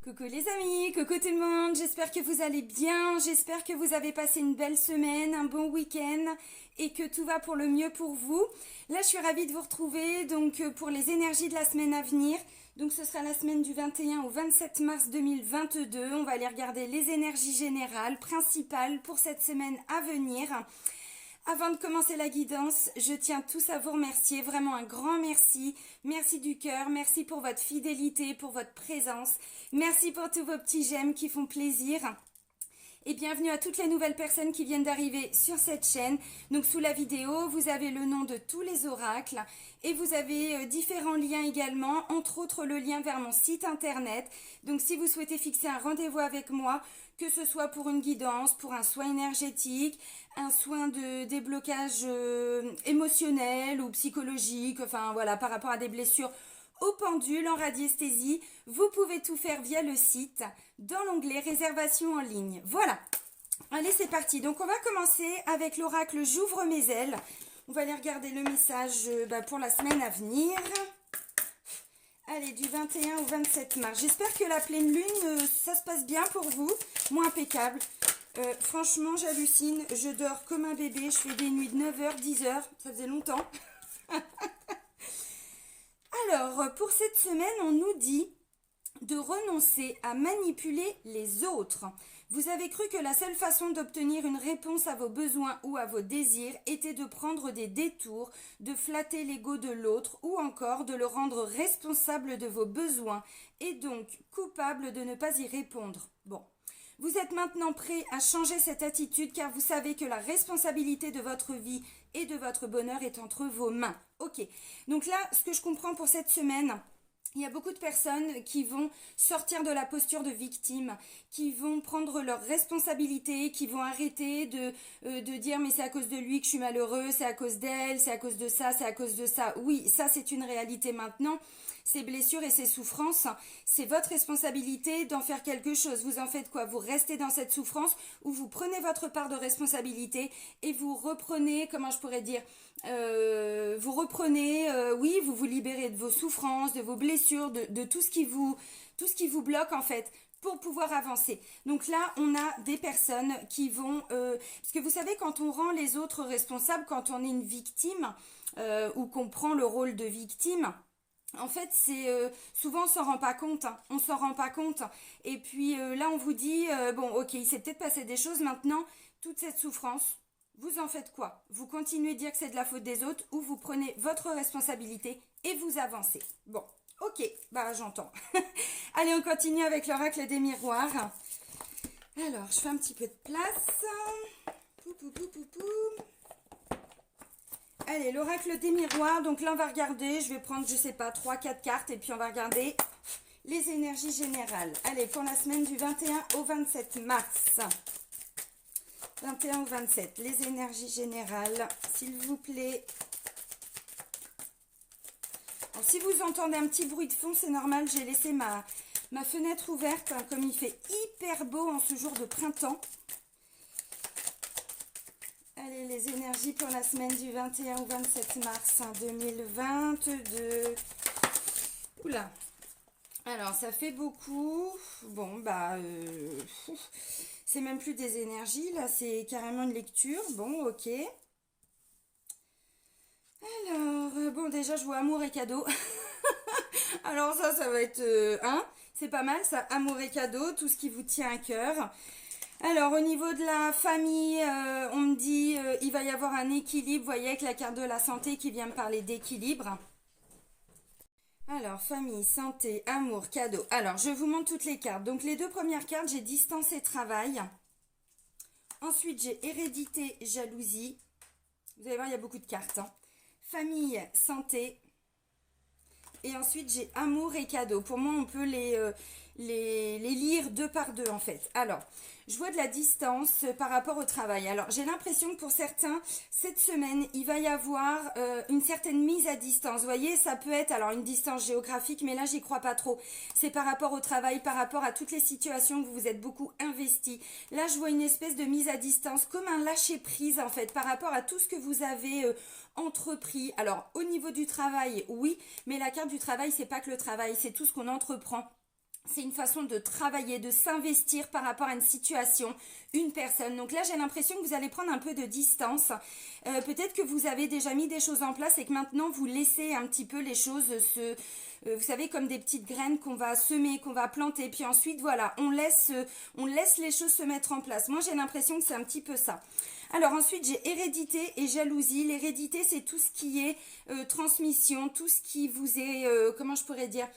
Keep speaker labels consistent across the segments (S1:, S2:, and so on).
S1: Coucou les amis, coucou tout le monde, j'espère que vous allez bien, j'espère que vous avez passé une belle semaine, un bon week-end et que tout va pour le mieux pour vous. Là je suis ravie de vous retrouver donc pour les énergies de la semaine à venir. Donc ce sera la semaine du 21 au 27 mars 2022, on va aller regarder les énergies générales principales pour cette semaine à venir. Avant de commencer la guidance, je tiens tous à vous remercier, vraiment un grand merci. Merci du cœur, merci pour votre fidélité, pour votre présence. Merci pour tous vos petits j'aime qui font plaisir. Et bienvenue à toutes les nouvelles personnes qui viennent d'arriver sur cette chaîne. Donc sous la vidéo, vous avez le nom de tous les oracles et vous avez différents liens également, entre autres le lien vers mon site internet. Donc si vous souhaitez fixer un rendez-vous avec moi, que ce soit pour une guidance, pour un soin énergétique, un soin de déblocage émotionnel ou psychologique, enfin voilà, par rapport à des blessures au pendule, en radiesthésie, vous pouvez tout faire via le site dans l'onglet réservation en ligne. Voilà, allez c'est parti. Donc on va commencer avec l'oracle J'ouvre mes ailes. On va aller regarder le message pour la semaine à venir. Allez, du 21 au 27 mars. J'espère que la pleine lune, ça se passe bien pour vous. Moi, impeccable. Franchement, j'hallucine. Je dors comme un bébé. Je fais des nuits de 9h, 10h. Ça faisait longtemps. Alors, pour cette semaine, on nous dit de renoncer à manipuler les autres. Vous avez cru que la seule façon d'obtenir une réponse à vos besoins ou à vos désirs était de prendre des détours, de flatter l'ego de l'autre ou encore de le rendre responsable de vos besoins et donc coupable de ne pas y répondre. Bon. Vous êtes maintenant prêt à changer cette attitude car vous savez que la responsabilité de votre vie et de votre bonheur est entre vos mains. Ok, donc là, ce que je comprends pour cette semaine, il y a beaucoup de personnes qui vont sortir de la posture de victime, qui vont prendre leurs responsabilités, qui vont arrêter de dire mais c'est à cause de lui que je suis malheureux, c'est à cause d'elle, c'est à cause de ça, c'est à cause de ça. Oui, ça c'est une réalité maintenant. Ces blessures et ces souffrances, c'est votre responsabilité d'en faire quelque chose. Vous en faites quoi? Vous restez dans cette souffrance ou vous prenez votre part de responsabilité et vous reprenez, comment je pourrais dire, vous reprenez, oui, vous vous libérez de vos souffrances, de vos blessures, de tout ce qui vous bloque en fait pour pouvoir avancer. Donc là, on a des personnes qui vont... parce que vous savez, quand on rend les autres responsables, quand on est une victime ou qu'on prend le rôle de victime... En fait, c'est souvent on s'en rend pas compte, hein. On s'en rend pas compte. Et puis là, on vous dit bon, ok, il s'est peut-être passé des choses. Maintenant, toute cette souffrance, vous en faites quoi? Vous continuez de dire que c'est de la faute des autres ou vous prenez votre responsabilité et vous avancez. Bon, ok, bah j'entends. Allez, on continue avec l'oracle des miroirs. Alors, je fais un petit peu de place. Pou, pou, pou, pou, pou. Allez, l'oracle des miroirs, donc là on va regarder, je vais prendre, je sais pas, 3-4 cartes et puis on va regarder les énergies générales. Allez, pour la semaine du 21 au 27 mars. 21 au 27, les énergies générales, s'il vous plaît. Alors, si vous entendez un petit bruit de fond, c'est normal, j'ai laissé ma fenêtre ouverte, hein, comme il fait hyper beau en ce jour de printemps. Allez, les énergies pour la semaine du 21 au 27 mars 2022. Oula. Alors, ça fait beaucoup. Bon, bah, c'est même plus des énergies. Là, c'est carrément une lecture. Bon, ok. Alors, bon, déjà, je vois amour et cadeau. Alors, ça va être... c'est pas mal, ça. Amour et cadeau, tout ce qui vous tient à cœur. Alors, au niveau de la famille, on me dit il va y avoir un équilibre. Vous voyez avec la carte de la santé qui vient me parler d'équilibre. Alors, famille, santé, amour, cadeau. Alors, je vous montre toutes les cartes. Donc, les deux premières cartes, j'ai distance et travail. Ensuite, j'ai hérédité, jalousie. Vous allez voir, il y a beaucoup de cartes, hein. Famille, santé. Et ensuite, j'ai amour et cadeau. Pour moi, on peut les lire deux par deux, en fait. Alors, je vois de la distance par rapport au travail. Alors, j'ai l'impression que pour certains, cette semaine, il va y avoir une certaine mise à distance. Vous voyez, ça peut être alors une distance géographique, mais là, j'y crois pas trop. C'est par rapport au travail, par rapport à toutes les situations où vous vous êtes beaucoup investi. Là, je vois une espèce de mise à distance, comme un lâcher-prise, en fait, par rapport à tout ce que vous avez entrepris. Alors, au niveau du travail, oui, mais la carte du travail, c'est pas que le travail, c'est tout ce qu'on entreprend. c'est une façon de travailler, de s'investir par rapport à une situation, une personne. Donc là, j'ai l'impression que vous allez prendre un peu de distance. Peut-être que vous avez déjà mis des choses en place et que maintenant, vous laissez un petit peu les choses vous savez, comme des petites graines qu'on va semer, qu'on va planter. Puis ensuite, voilà, on laisse les choses se mettre en place. Moi, j'ai l'impression que c'est un petit peu ça. Alors ensuite, j'ai hérédité et jalousie. L'hérédité, c'est tout ce qui est transmission, tout ce qui vous est, comment je pourrais dire,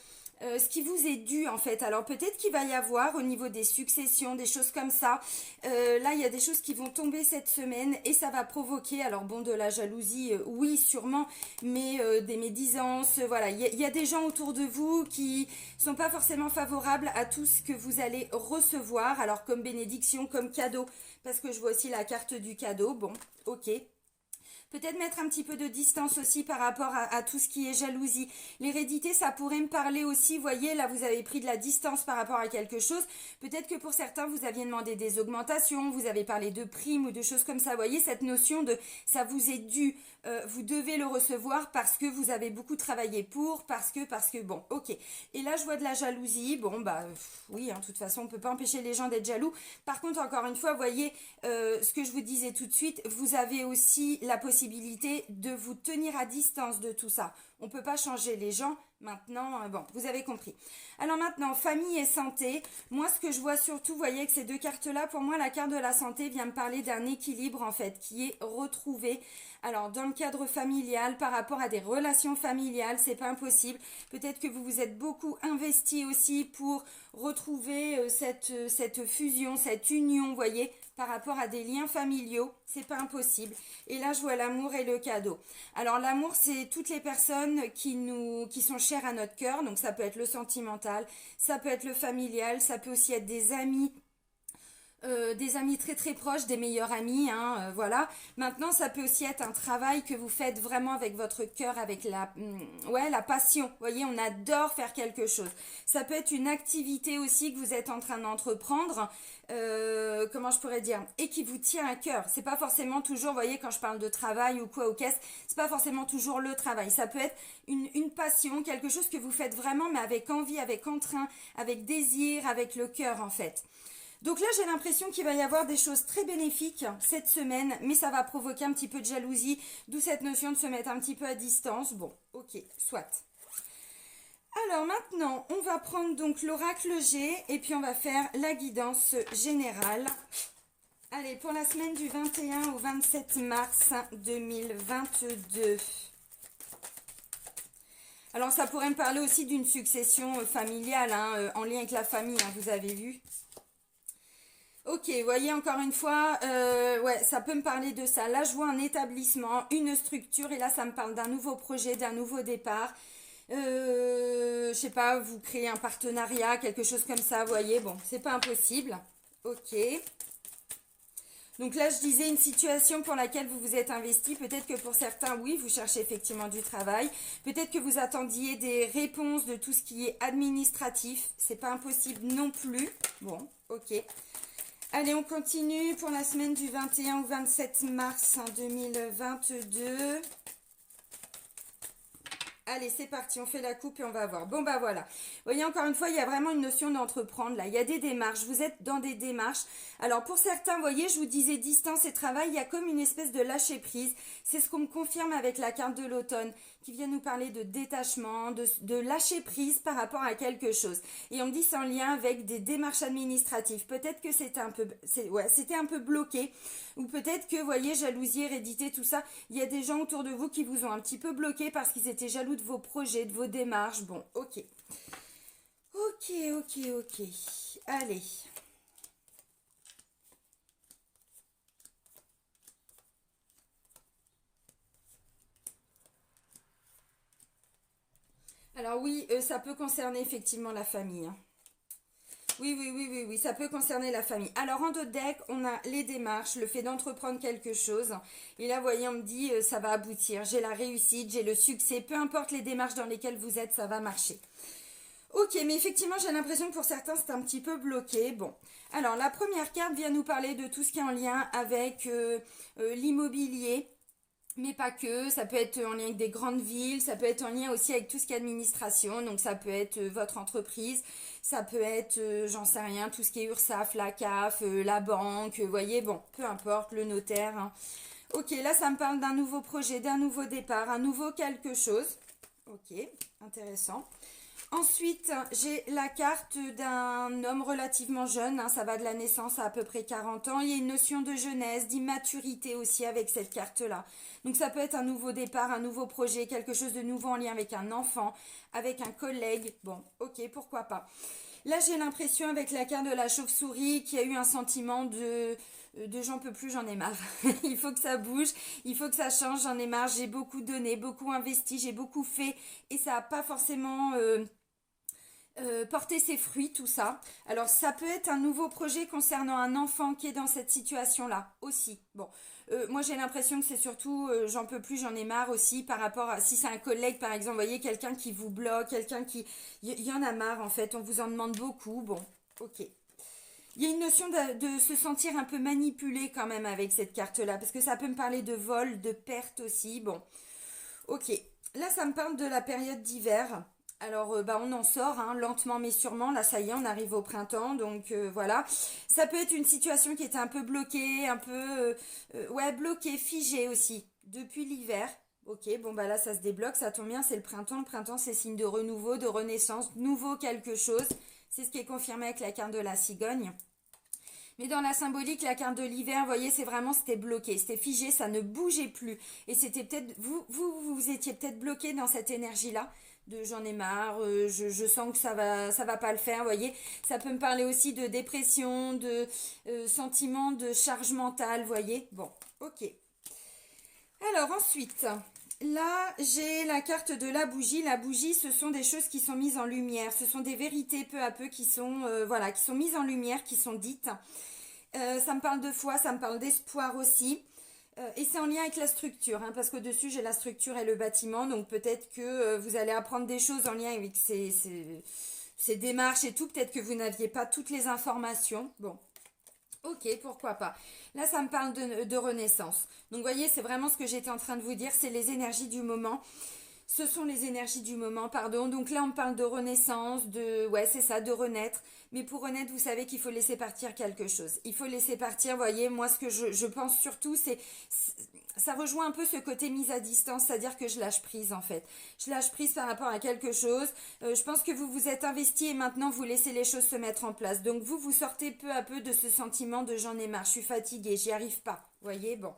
S1: ce qui vous est dû en fait. Alors peut-être qu'il va y avoir au niveau des successions, des choses comme ça. Là, il y a des choses qui vont tomber cette semaine et ça va provoquer, alors bon, de la jalousie, oui, sûrement, mais des médisances. Voilà, il y a des gens autour de vous qui sont pas forcément favorables à tout ce que vous allez recevoir. Alors comme bénédiction, comme cadeau, parce que je vois aussi la carte du cadeau. Bon, ok. Peut-être mettre un petit peu de distance aussi par rapport à tout ce qui est jalousie. L'hérédité, ça pourrait me parler aussi, voyez, là vous avez pris de la distance par rapport à quelque chose. Peut-être que pour certains, vous aviez demandé des augmentations, vous avez parlé de primes ou de choses comme ça. Vous voyez, cette notion de ça vous est dû, vous devez le recevoir parce que vous avez beaucoup travaillé pour, parce que, bon, ok. Et là, je vois de la jalousie. Bon, bah, oui, hein, de toute façon, on ne peut pas empêcher les gens d'être jaloux. Par contre, encore une fois, vous voyez, ce que je vous disais tout de suite, vous avez aussi la possibilité de vous tenir à distance de tout ça. On ne peut pas changer les gens. Maintenant, bon, vous avez compris. Alors maintenant, famille et santé. Moi, ce que je vois surtout, vous voyez que ces deux cartes-là, pour moi, la carte de la santé vient me parler d'un équilibre, en fait, qui est retrouvé. Alors, dans le cadre familial, par rapport à des relations familiales, c'est pas impossible. Peut-être que vous vous êtes beaucoup investi aussi pour retrouver cette fusion, cette union, vous voyez, par rapport à des liens familiaux, c'est pas impossible. Et là, je vois l'amour et le cadeau. Alors, l'amour, c'est toutes les personnes qui sont chères à notre cœur. Donc, ça peut être le sentimental, ça peut être le familial, ça peut aussi être des amis très très proches, des meilleurs amis, hein, voilà. Maintenant, ça peut aussi être un travail que vous faites vraiment avec votre cœur, avec la passion. Vous voyez, on adore faire quelque chose. Ça peut être une activité aussi que vous êtes en train d'entreprendre, comment je pourrais dire, et qui vous tient à cœur. C'est pas forcément toujours, vous voyez, quand je parle de travail ou quoi, ou qu'est-ce, c'est pas forcément toujours le travail. Ça peut être une passion, quelque chose que vous faites vraiment, mais avec envie, avec entrain, avec désir, avec le cœur en fait. Donc là, j'ai l'impression qu'il va y avoir des choses très bénéfiques cette semaine, mais ça va provoquer un petit peu de jalousie, d'où cette notion de se mettre un petit peu à distance. Bon, ok, soit. Alors maintenant, on va prendre donc l'oracle G et puis on va faire la guidance générale. Allez, pour la semaine du 21 au 27 mars 2022. Alors ça pourrait me parler aussi d'une succession familiale, hein, en lien avec la famille, hein, vous avez vu. Ok, vous voyez encore une fois, ouais, ça peut me parler de ça. Là, je vois un établissement, une structure, et là, ça me parle d'un nouveau projet, d'un nouveau départ. Je sais pas, vous créez un partenariat, quelque chose comme ça, vous voyez, bon, c'est pas impossible. Ok. Donc là, je disais une situation pour laquelle vous vous êtes investi. Peut-être que pour certains, oui, vous cherchez effectivement du travail. Peut-être que vous attendiez des réponses de tout ce qui est administratif. C'est pas impossible non plus. Bon, ok. Allez, on continue pour la semaine du 21 au 27 mars 2022. Allez, c'est parti, on fait la coupe et on va voir. Bon, bah voilà. Vous voyez, encore une fois, il y a vraiment une notion d'entreprendre, là. Il y a des démarches, vous êtes dans des démarches. Alors, pour certains, vous voyez, je vous disais distance et travail, il y a comme une espèce de lâcher-prise. C'est ce qu'on me confirme avec la carte de l'automne, qui vient nous parler de détachement, de lâcher-prise par rapport à quelque chose. Et on me dit c'est en lien avec des démarches administratives. Peut-être que c'était un peu bloqué. Ou peut-être que, vous voyez, jalousie, hérédité, tout ça, il y a des gens autour de vous qui vous ont un petit peu bloqué parce qu'ils étaient jaloux de vos projets, de vos démarches. Bon, ok. Ok. Allez. Alors oui, ça peut concerner effectivement la famille, hein. Oui, ça peut concerner la famille. Alors en deux decks, on a les démarches, le fait d'entreprendre quelque chose. Et là, vous voyez, on me dit, ça va aboutir. J'ai la réussite, j'ai le succès. Peu importe les démarches dans lesquelles vous êtes, ça va marcher. Ok, mais effectivement, j'ai l'impression que pour certains, c'est un petit peu bloqué. Bon, alors la première carte vient nous parler de tout ce qui est en lien avec l'immobilier. Mais pas que, ça peut être en lien avec des grandes villes, ça peut être en lien aussi avec tout ce qui est administration, donc ça peut être votre entreprise, ça peut être, j'en sais rien, tout ce qui est URSSAF, la CAF, la banque, vous voyez, bon, peu importe, le notaire, hein. Ok, là ça me parle d'un nouveau projet, d'un nouveau départ, un nouveau quelque chose. Ok, intéressant. Ensuite, j'ai la carte d'un homme relativement jeune, hein, ça va de la naissance à peu près 40 ans. Il y a une notion de jeunesse, d'immaturité aussi avec cette carte-là. Donc ça peut être un nouveau départ, un nouveau projet, quelque chose de nouveau en lien avec un enfant, avec un collègue. Bon, ok, pourquoi pas. Là, j'ai l'impression avec la carte de la chauve-souris qu'il y a eu un sentiment de j'en peux plus, j'en ai marre. Il faut que ça bouge, il faut que ça change, j'en ai marre. J'ai beaucoup donné, beaucoup investi, j'ai beaucoup fait et ça n'a pas forcément porté ses fruits, tout ça. Alors, ça peut être un nouveau projet concernant un enfant qui est dans cette situation-là aussi. Bon, moi j'ai l'impression que c'est surtout j'en peux plus, j'en ai marre aussi par rapport à si c'est un collègue par exemple, vous voyez quelqu'un qui vous bloque, quelqu'un qui il y en a marre en fait, on vous en demande beaucoup. Bon, ok. Il y a une notion de se sentir un peu manipulé quand même avec cette carte-là, parce que ça peut me parler de vol, de perte aussi. Bon, ok. Là, ça me parle de la période d'hiver. Alors, bah, on en sort, hein, lentement mais sûrement. Là, ça y est, on arrive au printemps, donc voilà. Ça peut être une situation qui était un peu bloquée, un peu, ouais, bloquée, figée aussi, depuis l'hiver. Ok, bon bah là ça se débloque, ça tombe bien, c'est le printemps. Le printemps c'est signe de renouveau, de renaissance, nouveau quelque chose. C'est ce qui est confirmé avec la carte de la cigogne. Mais dans la symbolique, la carte de l'hiver, vous voyez, c'est vraiment, c'était bloqué, c'était figé, ça ne bougeait plus. Et c'était peut-être, vous étiez peut-être bloqué dans cette énergie-là, de j'en ai marre, je sens que ça va pas le faire, vous voyez. Ça peut me parler aussi de dépression, de sentiment de charge mentale, vous voyez. Bon, ok. Alors ensuite, là j'ai la carte de la bougie. La bougie, ce sont des choses qui sont mises en lumière. Ce sont des vérités peu à peu qui sont, voilà, qui sont mises en lumière, qui sont dites. Ça me parle de foi, ça me parle d'espoir aussi. Et c'est en lien avec la structure, hein, parce qu'au-dessus j'ai la structure et le bâtiment. Donc peut-être que vous allez apprendre des choses en lien avec ces démarches et tout. Peut-être que vous n'aviez pas toutes les informations. Bon. Ok, pourquoi pas. Là, ça me parle de renaissance. Donc, vous voyez, c'est vraiment ce que j'étais en train de vous dire, c'est les énergies du moment. Ce sont les énergies du moment, pardon. Donc là, on parle de renaissance, ouais, c'est ça, de renaître. Mais pour renaître, vous savez qu'il faut laisser partir quelque chose. Il faut laisser partir, vous voyez, moi, ce que je pense surtout, ça rejoint un peu ce côté mise à distance, c'est-à-dire que je lâche prise, en fait. Je lâche prise par rapport à quelque chose. Je pense que vous vous êtes investi et maintenant, vous laissez les choses se mettre en place. Donc, vous sortez peu à peu de ce sentiment de j'en ai marre, je suis fatiguée, j'y arrive pas. Vous voyez, bon.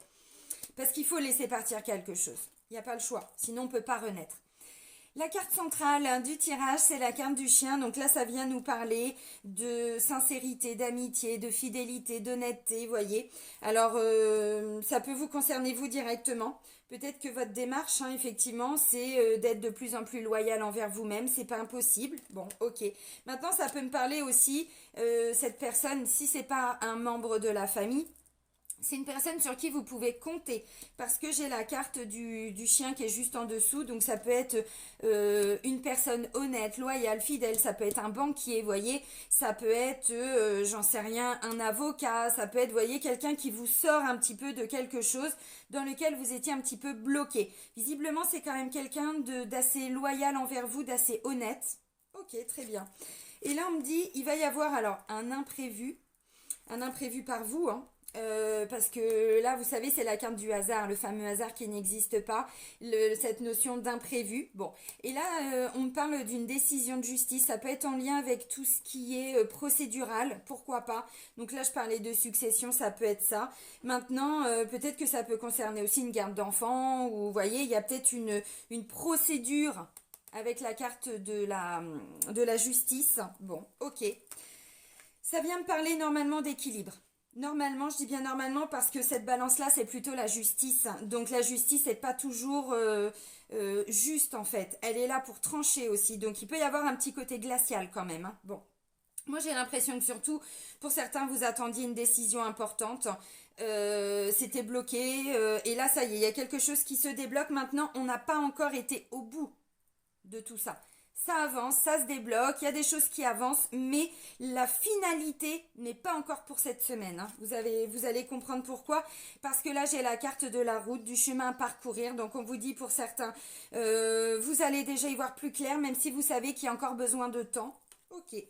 S1: Parce qu'il faut laisser partir quelque chose. Il n'y a pas le choix, sinon on ne peut pas renaître. La carte centrale du tirage, c'est la carte du chien. Donc là, ça vient nous parler de sincérité, d'amitié, de fidélité, d'honnêteté, vous voyez. Alors, ça peut vous concerner vous directement. Peut-être que votre démarche, hein, effectivement, c'est d'être de plus en plus loyal envers vous-même. C'est pas impossible. Bon, ok. Maintenant, ça peut me parler aussi, cette personne, si c'est pas un membre de la famille, c'est une personne sur qui vous pouvez compter parce que j'ai la carte du chien qui est juste en dessous. Donc ça peut être une personne honnête, loyale, fidèle. Ça peut être un banquier, vous voyez. Ça peut être, j'en sais rien, un avocat. Ça peut être, vous voyez, quelqu'un qui vous sort un petit peu de quelque chose dans lequel vous étiez un petit peu bloqué. Visiblement, c'est quand même quelqu'un d'assez loyal envers vous, d'assez honnête. Ok, très bien. Et là, on me dit, il va y avoir alors un imprévu par vous, hein. Parce que là, vous savez, c'est la carte du hasard, le fameux hasard qui n'existe pas, cette notion d'imprévu. Bon, et là, on me parle d'une décision de justice. Ça peut être en lien avec tout ce qui est procédural, pourquoi pas. Donc là, je parlais de succession, ça peut être ça. Maintenant, peut-être que ça peut concerner aussi une garde d'enfants, ou vous voyez, il y a peut-être une procédure avec la carte de la justice. Bon, ok. Ça vient me parler normalement d'équilibre. Normalement, je dis bien normalement parce que cette balance-là, c'est plutôt la justice. Donc la justice n'est pas toujours juste en fait. Elle est là pour trancher aussi. Donc il peut y avoir un petit côté glacial quand même, hein. Bon. Moi j'ai l'impression que surtout, pour certains, vous attendiez une décision importante. C'était bloqué. Et là, ça y est, il y a quelque chose qui se débloque. Maintenant, on n'a pas encore été au bout de tout ça. ça avance, ça se débloque, il y a des choses qui avancent, mais la finalité n'est pas encore pour cette semaine, hein. Vous allez comprendre pourquoi. Parce que là, j'ai la carte de la route, du chemin à parcourir. Donc, on vous dit pour certains, vous allez déjà y voir plus clair, même si vous savez qu'il y a encore besoin de temps. Ok.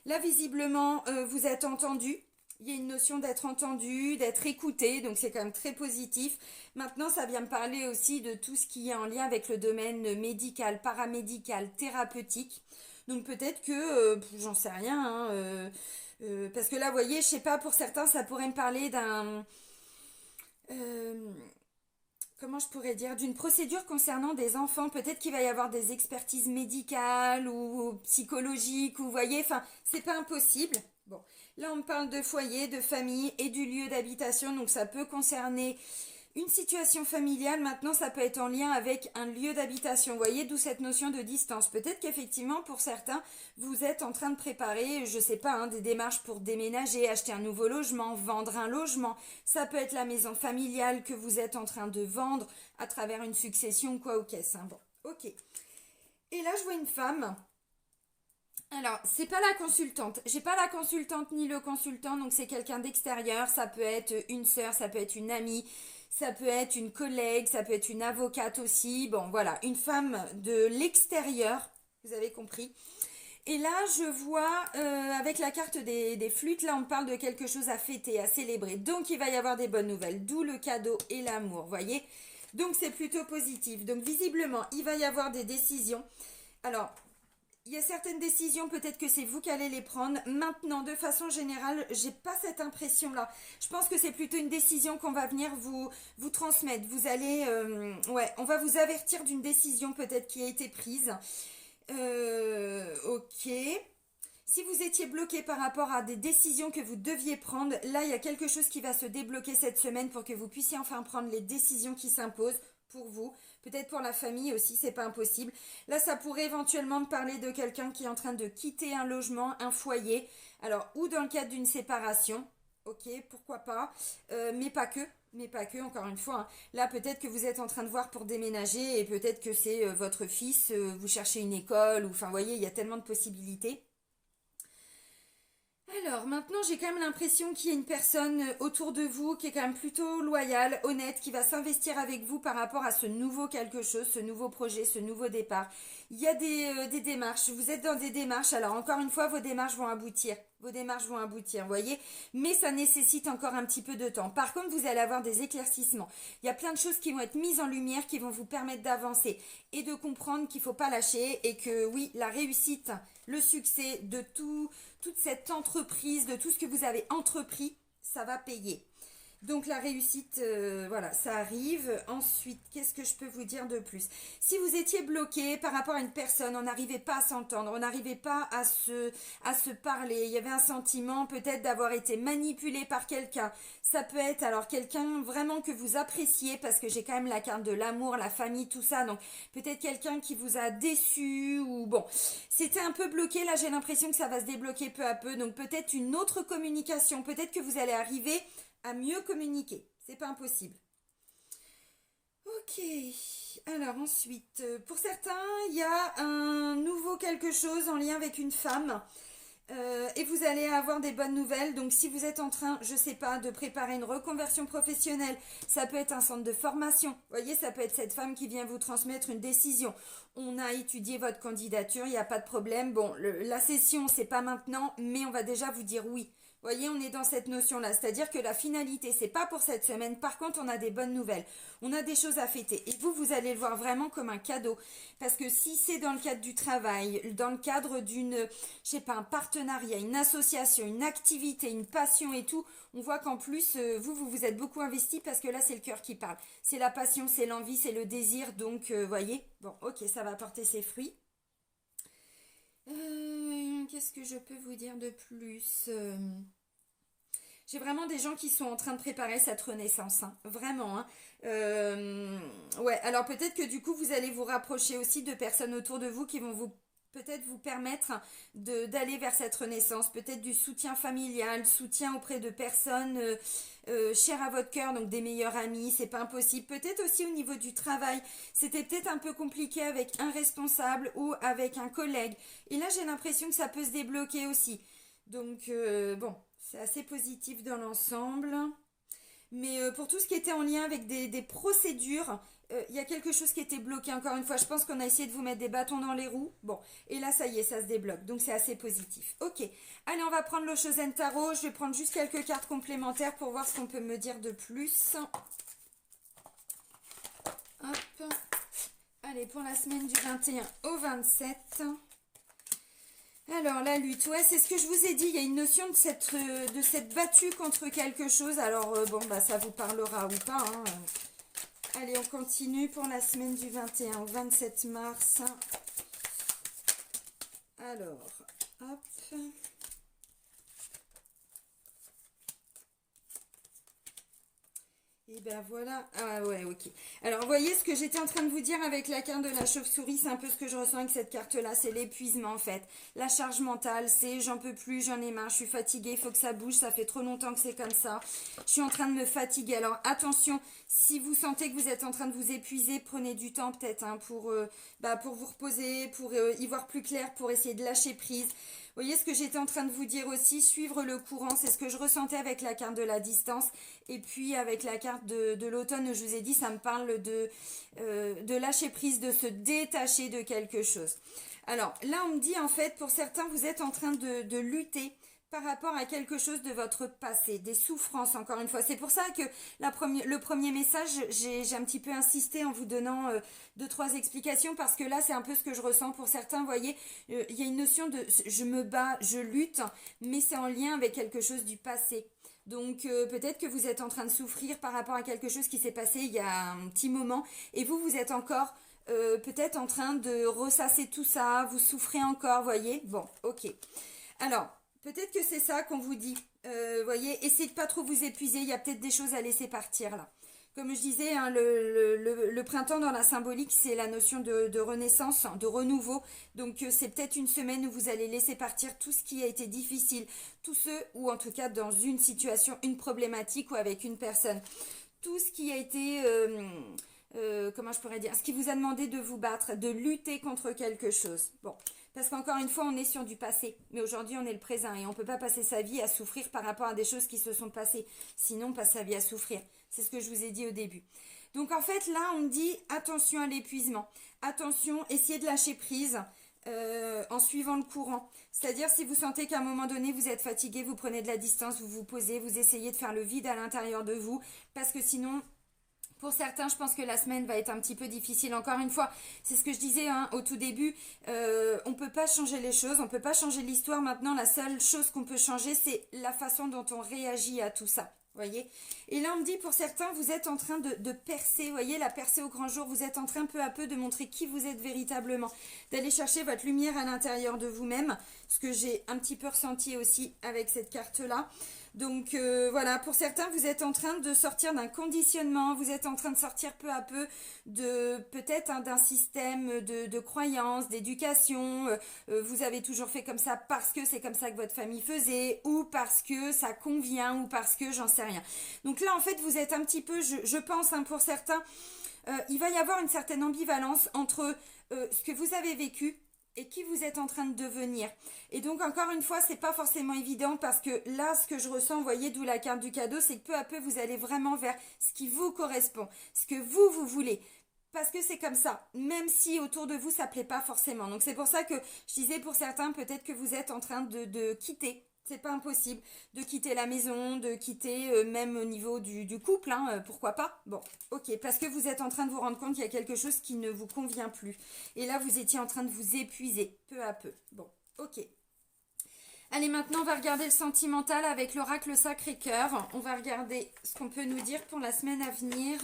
S1: Là, visiblement, vous êtes entendu. Il y a une notion d'être entendu, d'être écouté, donc c'est quand même très positif. Maintenant, ça vient me parler aussi de tout ce qui est en lien avec le domaine médical, paramédical, thérapeutique. Donc peut-être que, j'en sais rien, hein, parce que là, vous voyez, je sais pas, pour certains, ça pourrait me parler d'un... euh, comment je pourrais dire, d'une procédure concernant des enfants. Peut-être qu'il va y avoir des expertises médicales ou psychologiques, ou vous voyez, enfin, c'est pas impossible. Bon, là on me parle de foyer, de famille et du lieu d'habitation, donc ça peut concerner une situation familiale. Maintenant, ça peut être en lien avec un lieu d'habitation. Vous voyez, d'où cette notion de distance. Peut-être qu'effectivement, pour certains, vous êtes en train de préparer, je sais pas, hein, des démarches pour déménager, acheter un nouveau logement, vendre un logement. Ça peut être la maison familiale que vous êtes en train de vendre à travers une succession, quoi, ou qu'est-ce, hein. Bon, ok. Et là, je vois une femme. Alors, c'est pas la consultante. J'ai pas la consultante ni le consultant, donc c'est quelqu'un d'extérieur. Ça peut être une sœur, ça peut être une amie, ça peut être une collègue, ça peut être une avocate aussi. Bon, voilà, une femme de l'extérieur, vous avez compris. Et là, je vois avec la carte des flûtes, là, on parle de quelque chose à fêter, à célébrer. Donc, il va y avoir des bonnes nouvelles, d'où le cadeau et l'amour, voyez. Donc, c'est plutôt positif. Donc, visiblement, il va y avoir des décisions. Alors, il y a certaines décisions, peut-être que c'est vous qui allez les prendre. Maintenant, de façon générale, j'ai pas cette impression-là. Je pense que c'est plutôt une décision qu'on va venir vous transmettre. Vous allez, ouais, on va vous avertir d'une décision peut-être qui a été prise. Ok. Si vous étiez bloqué par rapport à des décisions que vous deviez prendre, là, il y a quelque chose qui va se débloquer cette semaine pour que vous puissiez enfin prendre les décisions qui s'imposent pour vous. Peut-être pour la famille aussi, c'est pas impossible. Là, ça pourrait éventuellement me parler de quelqu'un qui est en train de quitter un logement, un foyer. Alors, ou dans le cadre d'une séparation. Ok, pourquoi pas. Mais pas que. Mais pas que, encore une fois, hein. Là, peut-être que vous êtes en train de voir pour déménager et peut-être que c'est votre fils, vous cherchez une école, ou enfin, vous voyez, il y a tellement de possibilités. Alors maintenant, j'ai quand même l'impression qu'il y a une personne autour de vous qui est quand même plutôt loyale, honnête, qui va s'investir avec vous par rapport à ce nouveau quelque chose, ce nouveau projet, ce nouveau départ. Il y a des démarches, vous êtes dans des démarches, alors encore une fois, vos démarches vont aboutir. Vos démarches vont aboutir, vous voyez, mais ça nécessite encore un petit peu de temps. Par contre, vous allez avoir des éclaircissements. Il y a plein de choses qui vont être mises en lumière, qui vont vous permettre d'avancer et de comprendre qu'il ne faut pas lâcher et que oui, la réussite, le succès de toute cette entreprise, de tout ce que vous avez entrepris, ça va payer. Donc la réussite, voilà, ça arrive. Ensuite, qu'est-ce que je peux vous dire de plus? Si vous étiez bloqué par rapport à une personne, on n'arrivait pas à s'entendre, on n'arrivait pas à se parler, il y avait un sentiment peut-être d'avoir été manipulé par quelqu'un. Ça peut être alors quelqu'un vraiment que vous appréciez, parce que j'ai quand même la carte de l'amour, la famille, tout ça. Donc peut-être quelqu'un qui vous a déçu ou bon, c'était un peu bloqué. Là, j'ai l'impression que ça va se débloquer peu à peu. Donc peut-être une autre communication, peut-être que vous allez arriver à mieux communiquer. C'est pas impossible. Ok. Alors ensuite, pour certains, il y a un nouveau quelque chose en lien avec une femme. Et vous allez avoir des bonnes nouvelles. Donc si vous êtes en train, je sais pas, de préparer une reconversion professionnelle, ça peut être un centre de formation. Vous voyez, ça peut être cette femme qui vient vous transmettre une décision. On a étudié votre candidature, il n'y a pas de problème. Bon, la session, c'est pas maintenant, mais on va déjà vous dire oui. Vous voyez, on est dans cette notion-là, c'est-à-dire que la finalité, c'est pas pour cette semaine. Par contre, on a des bonnes nouvelles, on a des choses à fêter. Et vous allez le voir vraiment comme un cadeau, parce que si c'est dans le cadre du travail, dans le cadre d'une, je sais pas, un partenariat, une association, une activité, une passion et tout, on voit qu'en plus, vous êtes beaucoup investi, parce que là, c'est le cœur qui parle. C'est la passion, c'est l'envie, c'est le désir. Donc, voyez, bon, ok, ça va porter ses fruits. Qu'est-ce que je peux vous dire de plus? J'ai vraiment des gens qui sont en train de préparer cette renaissance, hein. Vraiment, hein. Ouais, alors peut-être que du coup, vous allez vous rapprocher aussi de personnes autour de vous qui vont vous peut-être vous permettre d'aller vers cette renaissance, peut-être du soutien familial, soutien auprès de personnes chères à votre cœur, donc des meilleurs amis, c'est pas impossible. Peut-être aussi au niveau du travail, c'était peut-être un peu compliqué avec un responsable ou avec un collègue. Et là, j'ai l'impression que ça peut se débloquer aussi. Donc, bon, c'est assez positif dans l'ensemble. Mais pour tout ce qui était en lien avec des procédures, il y a quelque chose qui était bloqué. Encore une fois, je pense qu'on a essayé de vous mettre des bâtons dans les roues. Bon, et là, ça y est, ça se débloque. Donc, c'est assez positif. Ok, allez, on va prendre le Shosen Tarot. Je vais prendre juste quelques cartes complémentaires pour voir ce qu'on peut me dire de plus. Hop. Allez, pour la semaine du 21 au 27. Alors, la lutte, ouais, c'est ce que je vous ai dit, il y a une notion de cette battue contre quelque chose. Alors, bon, bah, ça vous parlera ou pas, hein. Allez, on continue pour la semaine du 21 au 27 mars. Alors, hop. Et ben voilà, ah ouais, ok. Alors, vous voyez ce que j'étais en train de vous dire avec la carte de la chauve-souris, c'est un peu ce que je ressens avec cette carte-là, c'est l'épuisement en fait. La charge mentale, c'est j'en peux plus, j'en ai marre, je suis fatiguée, il faut que ça bouge, ça fait trop longtemps que c'est comme ça. Je suis en train de me fatiguer. Alors, attention, si vous sentez que vous êtes en train de vous épuiser, prenez du temps peut-être hein, pour vous reposer, pour y voir plus clair, pour essayer de lâcher prise. Vous voyez ce que j'étais en train de vous dire aussi, suivre le courant, c'est ce que je ressentais avec la carte de la distance. Et puis avec la carte de l'automne, je vous ai dit, ça me parle de lâcher prise, de se détacher de quelque chose. Alors là, on me dit en fait, pour certains, vous êtes en train de lutter par rapport à quelque chose de votre passé, des souffrances encore une fois. C'est pour ça que le premier message, j'ai un petit peu insisté en vous donnant 2-3 explications parce que là c'est un peu ce que je ressens pour certains. Vous voyez, il y a une notion de je me bats, je lutte, mais c'est en lien avec quelque chose du passé. Donc peut-être que vous êtes en train de souffrir par rapport à quelque chose qui s'est passé il y a un petit moment et vous êtes encore peut-être en train de ressasser tout ça, vous souffrez encore, voyez. Bon, ok. Alors, peut-être que c'est ça qu'on vous dit. Voyez, essayez de pas trop vous épuiser. Il y a peut-être des choses à laisser partir là. Comme je disais, hein, le printemps dans la symbolique, c'est la notion de renaissance, de renouveau. Donc c'est peut-être une semaine où vous allez laisser partir tout ce qui a été difficile. Tous ceux, ou en tout cas dans une situation, une problématique ou avec une personne. Tout ce qui a été... comment je pourrais dire, ce qui vous a demandé de vous battre, de lutter contre quelque chose. Bon, parce qu'encore une fois, on est sur du passé, mais aujourd'hui, on est le présent et on ne peut pas passer sa vie à souffrir par rapport à des choses qui se sont passées. Sinon, on passe sa vie à souffrir. C'est ce que je vous ai dit au début. Donc, en fait, là, on me dit attention à l'épuisement. Attention, essayez de lâcher prise. En suivant le courant. C'est-à-dire si vous sentez qu'à un moment donné vous êtes fatigué, vous prenez de la distance, vous vous posez, vous essayez de faire le vide à l'intérieur de vous, parce que sinon... Pour certains, je pense que la semaine va être un petit peu difficile. Encore une fois, c'est ce que je disais hein, au tout début. On ne peut pas changer les choses, on ne peut pas changer l'histoire. Maintenant, la seule chose qu'on peut changer, c'est la façon dont on réagit à tout ça. Voyez. Et là, on me dit, pour certains, vous êtes en train de percer. Vous voyez, la percée au grand jour. Vous êtes en train peu à peu de montrer qui vous êtes véritablement. D'aller chercher votre lumière à l'intérieur de vous-même. Ce que j'ai un petit peu ressenti aussi avec cette carte-là. Donc voilà, pour certains, vous êtes en train de sortir d'un conditionnement, vous êtes en train de sortir peu à peu de peut-être hein, d'un système de croyances, d'éducation. Vous avez toujours fait comme ça parce que c'est comme ça que votre famille faisait, ou parce que ça convient, ou parce que j'en sais rien. Donc là, en fait, vous êtes un petit peu, je pense, hein, pour certains, il va y avoir une certaine ambivalence entre ce que vous avez vécu et qui vous êtes en train de devenir. Et donc, encore une fois, c'est pas forcément évident parce que là, ce que je ressens, vous voyez, d'où la carte du cadeau, c'est que peu à peu, vous allez vraiment vers ce qui vous correspond, ce que vous voulez. Parce que c'est comme ça, même si autour de vous, ça plaît pas forcément. Donc, c'est pour ça que je disais pour certains, peut-être que vous êtes en train de quitter. C'est pas impossible de quitter la maison, de quitter même au niveau du couple, hein, pourquoi pas. Bon, ok, parce que vous êtes en train de vous rendre compte qu'il y a quelque chose qui ne vous convient plus. Et là, vous étiez en train de vous épuiser, peu à peu. Bon, ok. Allez, maintenant, on va regarder le sentimental avec l'oracle Sacré-Cœur. On va regarder ce qu'on peut nous dire pour la semaine à venir.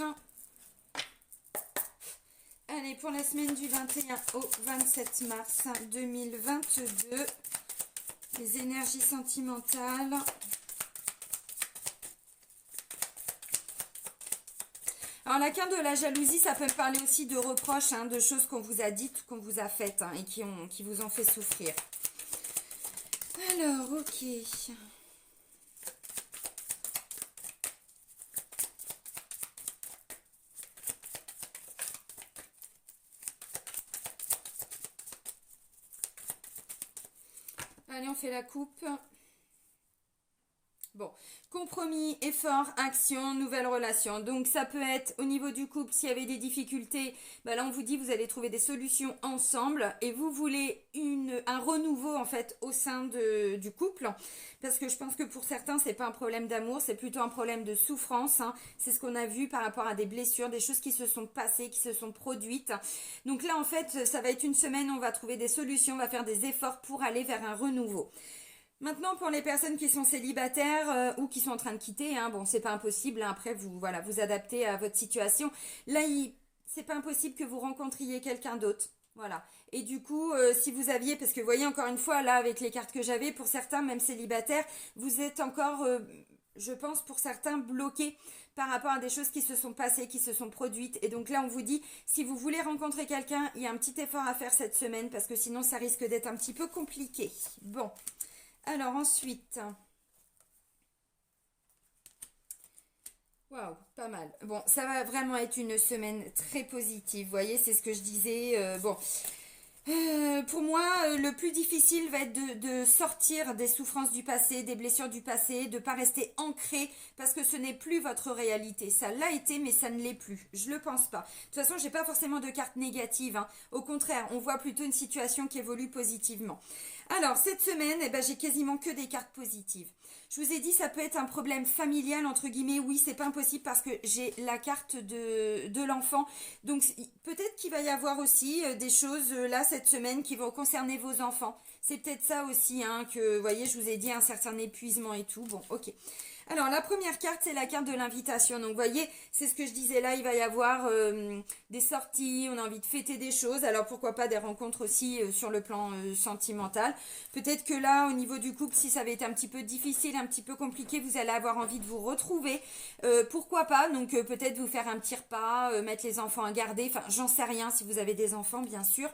S1: Allez, pour la semaine du 21 au 27 mars 2022. Les énergies sentimentales. Alors la carte de la jalousie, ça peut me parler aussi de reproches, hein, de choses qu'on vous a dites, qu'on vous a faites, hein, et qui vous ont fait souffrir. Alors, ok. Allez, on fait la coupe. Bon, compromis, effort, action, nouvelle relation. Donc ça peut être au niveau du couple, s'il y avait des difficultés, bah là on vous dit vous allez trouver des solutions ensemble et vous voulez un renouveau en fait au sein du couple. Parce que je pense que pour certains c'est pas un problème d'amour, c'est plutôt un problème de souffrance, hein. C'est ce qu'on a vu par rapport à des blessures, des choses qui se sont passées, qui se sont produites. Donc là en fait ça va être une semaine, on va trouver des solutions, on va faire des efforts pour aller vers un renouveau. Maintenant, pour les personnes qui sont célibataires ou qui sont en train de quitter, hein, bon, c'est pas impossible. Hein, après, vous adaptez à votre situation. Là, c'est pas impossible que vous rencontriez quelqu'un d'autre. Voilà. Et du coup, si vous aviez, parce que vous voyez encore une fois, là, avec les cartes que j'avais, pour certains, même célibataires, vous êtes encore, je pense, pour certains, bloqués par rapport à des choses qui se sont passées, qui se sont produites. Et donc là, on vous dit, si vous voulez rencontrer quelqu'un, il y a un petit effort à faire cette semaine, parce que sinon, ça risque d'être un petit peu compliqué. Bon. Alors ensuite, waouh, pas mal. Bon, ça va vraiment être une semaine très positive. Vous voyez, c'est ce que je disais. Pour moi, le plus difficile va être de sortir des souffrances du passé, des blessures du passé, de ne pas rester ancré parce que ce n'est plus votre réalité. Ça l'a été, mais ça ne l'est plus. Je le pense pas. De toute façon, j'ai pas forcément de cartes négatives, hein. Au contraire, on voit plutôt une situation qui évolue positivement. Alors, cette semaine, eh ben, j'ai quasiment que des cartes positives. Je vous ai dit, ça peut être un problème familial, entre guillemets. Oui, c'est pas impossible parce que j'ai la carte de l'enfant. Donc, peut-être qu'il va y avoir aussi des choses là, cette semaine, qui vont concerner vos enfants. C'est peut-être ça aussi, hein, que, vous voyez, je vous ai dit, un certain épuisement et tout. Bon, ok. Alors, la première carte, c'est la carte de l'invitation. Donc, vous voyez, c'est ce que je disais là, il va y avoir des sorties, on a envie de fêter des choses. Alors, pourquoi pas des rencontres aussi sur le plan sentimental. Peut-être que là, au niveau du couple, si ça avait été un petit peu difficile, un petit peu compliqué, vous allez avoir envie de vous retrouver. Pourquoi pas? Donc, peut-être vous faire un petit repas, mettre les enfants à garder. Enfin, j'en sais rien si vous avez des enfants, bien sûr.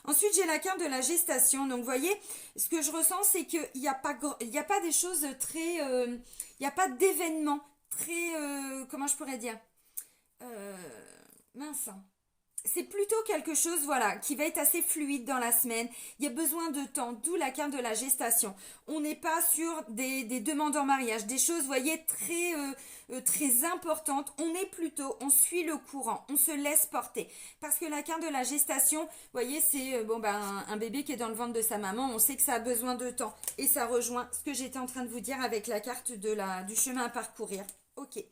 S1: Ensuite, j'ai la carte de la gestation. Donc, vous voyez, ce que je ressens, c'est qu'il n'y a pas des choses très... il n'y a pas d'événements très... comment je pourrais dire mince. C'est plutôt quelque chose, voilà, qui va être assez fluide dans la semaine. Il y a besoin de temps, d'où la carte de la gestation. On n'est pas sur des demandes en mariage, des choses, vous voyez, très importantes. On suit le courant, on se laisse porter. Parce que la carte de la gestation, vous voyez, c'est un bébé qui est dans le ventre de sa maman. On sait que ça a besoin de temps. Et ça rejoint ce que j'étais en train de vous dire avec la carte du chemin à parcourir. Ok.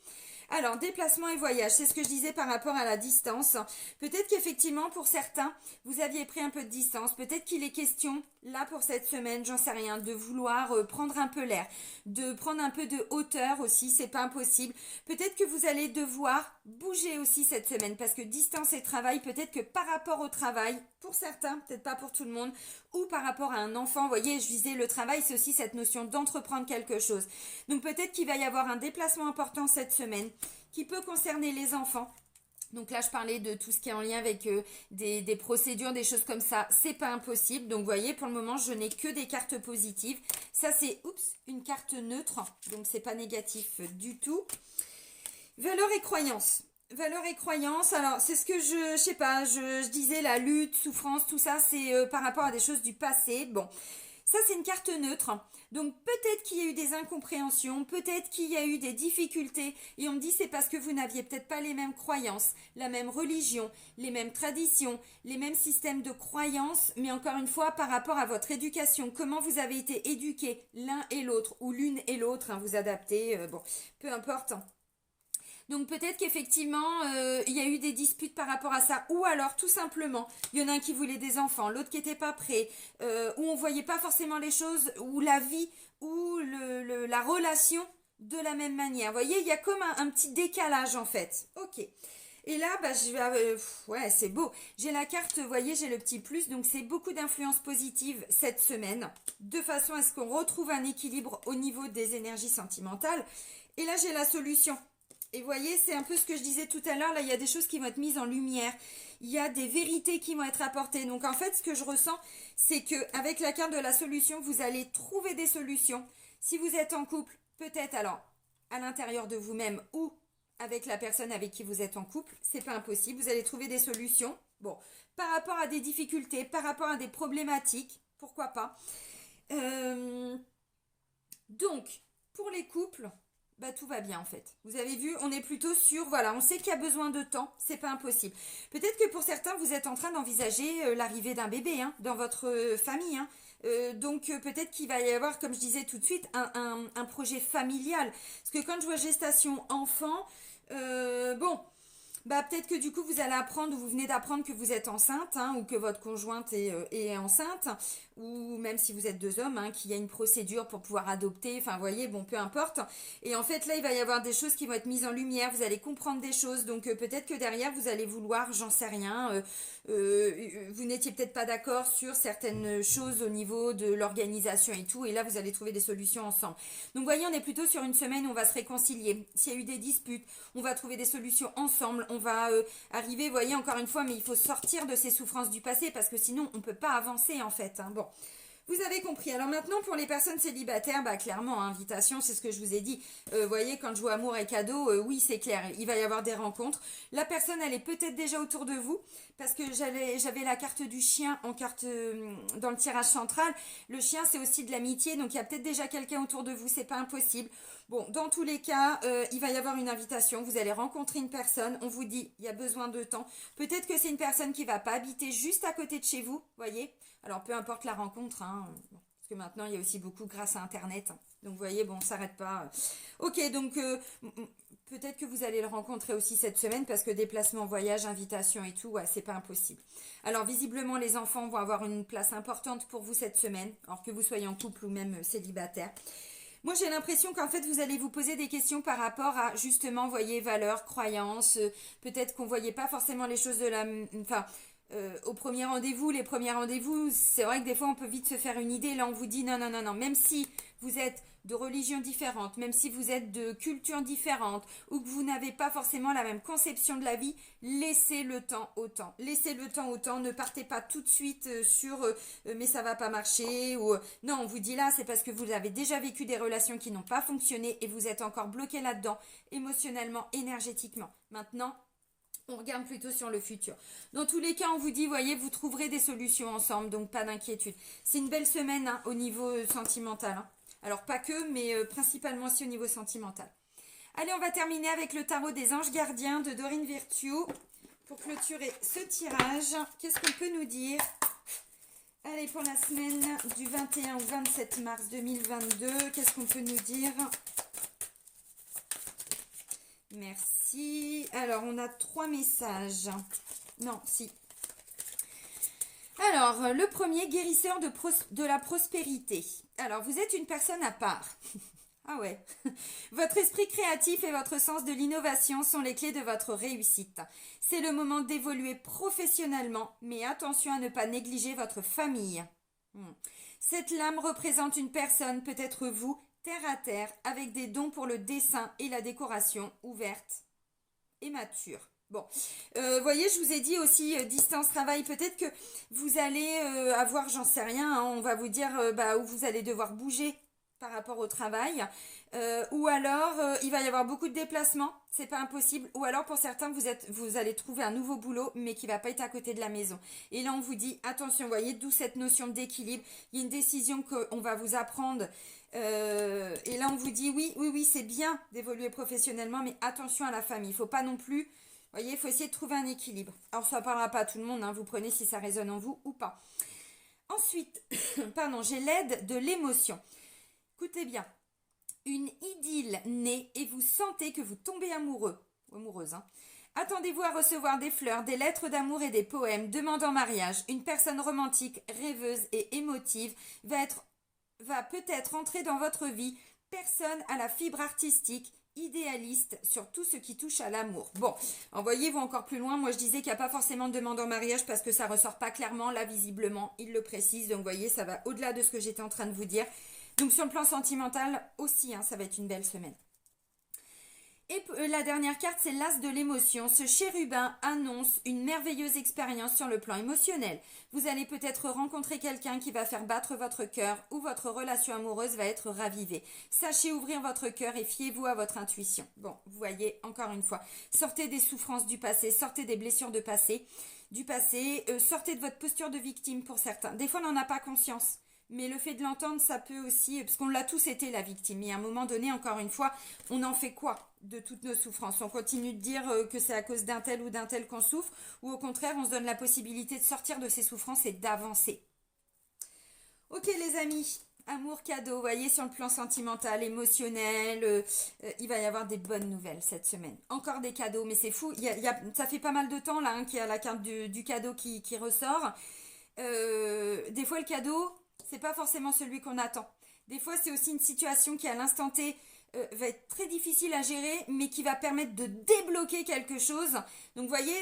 S1: Alors, déplacement et voyage, c'est ce que je disais par rapport à la distance. Peut-être qu'effectivement, pour certains, vous aviez pris un peu de distance. Peut-être qu'il est question, là, pour cette semaine, j'en sais rien, de vouloir prendre un peu l'air, de prendre un peu de hauteur aussi, c'est pas impossible. Peut-être que vous allez devoir bouger aussi cette semaine, parce que distance et travail, peut-être que par rapport au travail, pour certains, peut-être pas pour tout le monde, ou par rapport à un enfant, vous voyez, je disais, le travail, c'est aussi cette notion d'entreprendre quelque chose. Donc peut-être qu'il va y avoir un déplacement important cette semaine, qui peut concerner les enfants. Donc là, je parlais de tout ce qui est en lien avec des procédures, des choses comme ça. C'est pas impossible. Donc, vous voyez, pour le moment, je n'ai que des cartes positives. Ça, c'est, une carte neutre. Donc, c'est pas négatif du tout. Valeurs et croyances. Valeurs et croyances, alors c'est ce que je sais pas, je disais la lutte, souffrance, tout ça, c'est par rapport à des choses du passé. Bon, ça c'est une carte neutre. Donc peut-être qu'il y a eu des incompréhensions, peut-être qu'il y a eu des difficultés et on me dit c'est parce que vous n'aviez peut-être pas les mêmes croyances, la même religion, les mêmes traditions, les mêmes systèmes de croyances, mais encore une fois par rapport à votre éducation, comment vous avez été éduqués l'un et l'autre ou l'une et l'autre, hein, vous adaptez, bon, peu importe. Donc peut-être qu'effectivement, il y a eu des disputes par rapport à ça. Ou alors, tout simplement, il y en a un qui voulait des enfants, l'autre qui n'était pas prêt, où on ne voyait pas forcément les choses, ou la vie, ou la relation de la même manière. Vous voyez, il y a comme un petit décalage en fait. Ok. Et là, ouais, c'est beau. J'ai la carte, vous voyez, j'ai le petit plus. Donc, c'est beaucoup d'influences positives cette semaine. De façon à ce qu'on retrouve un équilibre au niveau des énergies sentimentales. Et là, j'ai la solution. Et voyez, c'est un peu ce que je disais tout à l'heure, là il y a des choses qui vont être mises en lumière, il y a des vérités qui vont être apportées. Donc en fait ce que je ressens, c'est qu'avec la carte de la solution, vous allez trouver des solutions. Si vous êtes en couple, peut-être alors à l'intérieur de vous-même ou avec la personne avec qui vous êtes en couple, c'est pas impossible, vous allez trouver des solutions. Bon, par rapport à des difficultés, par rapport à des problématiques, pourquoi pas. Donc, pour les couples, bah, tout va bien en fait. Vous avez vu, on est plutôt sur, voilà, on sait qu'il y a besoin de temps, c'est pas impossible. Peut-être que pour certains, vous êtes en train d'envisager l'arrivée d'un bébé dans votre famille. Donc peut-être qu'il va y avoir, comme je disais tout de suite, un projet familial. Parce que quand je vois gestation enfant, bon, bah peut-être que du coup vous allez apprendre ou vous venez d'apprendre que vous êtes enceinte ou que votre conjointe est enceinte ou même si vous êtes deux hommes qu'il y a une procédure pour pouvoir adopter, enfin vous voyez, bon peu importe. Et en fait là il va y avoir des choses qui vont être mises en lumière, vous allez comprendre des choses, donc peut-être que derrière vous allez vouloir, j'en sais rien, vous n'étiez peut-être pas d'accord sur certaines choses au niveau de l'organisation et tout, et là vous allez trouver des solutions ensemble. Donc vous voyez, on est plutôt sur une semaine où on va se réconcilier. S'il y a eu des disputes, on va trouver des solutions ensemble, on va arriver, vous voyez, encore une fois, mais il faut sortir de ces souffrances du passé parce que sinon on ne peut pas avancer en fait. Bon, vous avez compris. Alors maintenant, pour les personnes célibataires, bah clairement, invitation, c'est ce que je vous ai dit. Vous voyez, quand je vois amour et cadeau, oui, c'est clair, il va y avoir des rencontres. La personne, elle est peut-être déjà autour de vous, parce que j'avais la carte du chien en carte dans le tirage central. Le chien, c'est aussi de l'amitié, donc il y a peut-être déjà quelqu'un autour de vous, c'est pas impossible. Bon, dans tous les cas, il va y avoir une invitation, vous allez rencontrer une personne, on vous dit, il y a besoin de temps. Peut-être que c'est une personne qui va pas habiter juste à côté de chez vous, voyez. Alors, peu importe la rencontre, parce que maintenant, il y a aussi beaucoup grâce à Internet. Donc, vous voyez, bon, on ne s'arrête pas. Ok, donc, peut-être que vous allez le rencontrer aussi cette semaine, parce que déplacement, voyage, invitation et tout, ouais, c'est pas impossible. Alors, visiblement, les enfants vont avoir une place importante pour vous cette semaine, alors que vous soyez en couple ou même célibataire. Moi, j'ai l'impression qu'en fait, vous allez vous poser des questions par rapport à, justement, voyez, valeurs, croyances. Peut-être qu'on ne voyait pas forcément les choses de la... Enfin, au premier rendez-vous, les premiers rendez-vous, c'est vrai que des fois, on peut vite se faire une idée. Là, on vous dit non, non, non, non. Même si vous êtes de religions différentes, même si vous êtes de cultures différentes, ou que vous n'avez pas forcément la même conception de la vie, laissez le temps au temps. Laissez le temps au temps. Ne partez pas tout de suite sur mais ça va pas marcher ou non, on vous dit là, c'est parce que vous avez déjà vécu des relations qui n'ont pas fonctionné et vous êtes encore bloqué là-dedans, émotionnellement, énergétiquement. Maintenant, on regarde plutôt sur le futur. Dans tous les cas, on vous dit, voyez, vous trouverez des solutions ensemble, donc pas d'inquiétude. C'est une belle semaine au niveau sentimental. Alors pas que, mais principalement aussi au niveau sentimental. Allez, on va terminer avec le tarot des anges gardiens de Dorine Virtue. Pour clôturer ce tirage, qu'est-ce qu'on peut nous dire? Allez, pour la semaine du 21 au 27 mars 2022, qu'est-ce qu'on peut nous dire? Merci. Alors, on a 3 messages. Non, si. Alors, le premier, guérisseur de la prospérité. Alors, vous êtes une personne à part. Ah ouais. Votre esprit créatif et votre sens de l'innovation sont les clés de votre réussite. C'est le moment d'évoluer professionnellement, mais attention à ne pas négliger votre famille. Cette lame représente une personne, peut-être vous, terre à terre, avec des dons pour le dessin et la décoration, ouverte et mature. Bon, voyez, je vous ai dit aussi distance travail. Peut-être que vous allez avoir, j'en sais rien, on va vous dire où vous allez devoir bouger par rapport au travail, ou alors il va y avoir beaucoup de déplacements, c'est pas impossible, ou alors pour certains vous allez trouver un nouveau boulot mais qui va pas être à côté de la maison. Et là on vous dit attention, voyez, d'où cette notion d'équilibre. Il y a une décision qu'on va vous apprendre. Et là on vous dit oui c'est bien d'évoluer professionnellement, mais attention à la famille, il faut pas non plus, voyez, il faut essayer de trouver un équilibre. Alors ça parlera pas à tout le monde, vous prenez si ça résonne en vous ou pas. Ensuite, pardon, j'ai l'aide de l'émotion. Écoutez bien, une idylle naît et vous sentez que vous tombez amoureux ou amoureuse. Attendez-vous à recevoir des fleurs, des lettres d'amour et des poèmes, demande en mariage. Une personne romantique, rêveuse et émotive va peut-être entrer dans votre vie. Personne à la fibre artistique, idéaliste sur tout ce qui touche à l'amour. Bon, envoyez-vous encore plus loin. Moi, je disais qu'il n'y a pas forcément de demande en mariage parce que ça ressort pas clairement. Là, visiblement, il le précise. Donc, vous voyez, ça va au-delà de ce que j'étais en train de vous dire. Donc, sur le plan sentimental aussi, ça va être une belle semaine. Et la dernière carte, c'est l'as de l'émotion. Ce chérubin annonce une merveilleuse expérience sur le plan émotionnel. Vous allez peut-être rencontrer quelqu'un qui va faire battre votre cœur ou votre relation amoureuse va être ravivée. Sachez ouvrir votre cœur et fiez-vous à votre intuition. Bon, vous voyez, encore une fois, sortez des souffrances du passé, sortez des blessures du passé, sortez de votre posture de victime pour certains. Des fois, on n'en a pas conscience. Mais le fait de l'entendre, ça peut aussi, parce qu'on l'a tous été la victime. Et à un moment donné, encore une fois, on en fait quoi de toutes nos souffrances? On continue de dire que c'est à cause d'un tel ou d'un tel qu'on souffre, ou au contraire, on se donne la possibilité de sortir de ces souffrances et d'avancer. Ok les amis, amour cadeau, vous voyez, sur le plan sentimental, émotionnel, il va y avoir des bonnes nouvelles cette semaine. Encore des cadeaux, mais c'est fou, ça fait pas mal de temps là qu'il y a la carte du cadeau qui ressort. Des fois le cadeau, c'est pas forcément celui qu'on attend. Des fois, c'est aussi une situation qui, à l'instant T, va être très difficile à gérer, mais qui va permettre de débloquer quelque chose. Donc, vous voyez,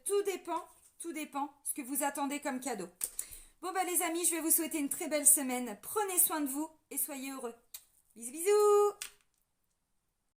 S1: tout dépend ce que vous attendez comme cadeau. Bon, bah les amis, je vais vous souhaiter une très belle semaine. Prenez soin de vous et soyez heureux. Bisous, bisous!